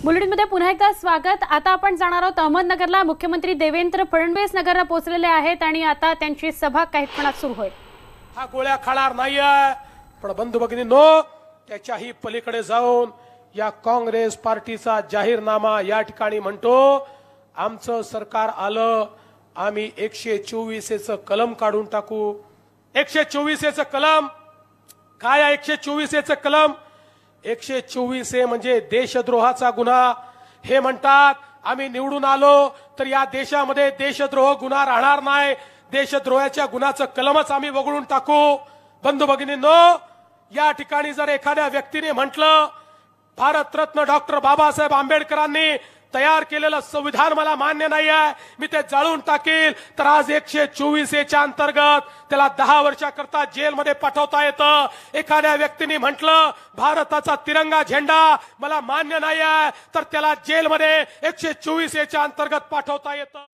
बुलेटिनमध्ये पुन्हा एकदा स्वागत। आता आपण जाणार आहोत अहमदनगरला। मुख्यमंत्री देवेंद्र फडणवीस नगरला पोहोचलेले आहेत आणि आता त्यांची सभा काही क्षणात सुरू होईल। हा गोळ्या खाणार नाहीये, पण बंधू भगिनींनो, त्याच्याही पलीकडे जाऊन या काँग्रेस पार्टीचा जाहीरनामा या ठिकाणी म्हणतो, आमचं सरकार आलं, आम्ही 124 कलम काढून टाकू। 124 कलम काय आहे? 124 कलम 124 म्हणजे देशद्रोहाचा गुन्हा। हे म्हणतात आम्ही निवडून आलो तर या देशामध्ये देशद्रोह गुन्हा राहणार नाही, देशद्रोहाच्या गुन्ह्याचं कलमच आम्ही वगळून टाकू। बंधू भगिनींनो, या ठिकाणी जर एखाद्या व्यक्तीने म्हटलं भारतरत्न डॉक्टर बाबासाहेब आंबेडकरांनी तयार केलेलं संविधान मला मान्य नाही आहे, मी ते जाळून टाकील, तर आज 124च्या अंतर्गत त्याला 10 वर्षाकरता जेलमध्ये पाठवता येतं। एखाद्या व्यक्तीने म्हटलं भारताचा तिरंगा झेंडा मला मान्य नाही आहे, तर त्याला जेलमध्ये 124च्या अंतर्गत पाठवता येतं।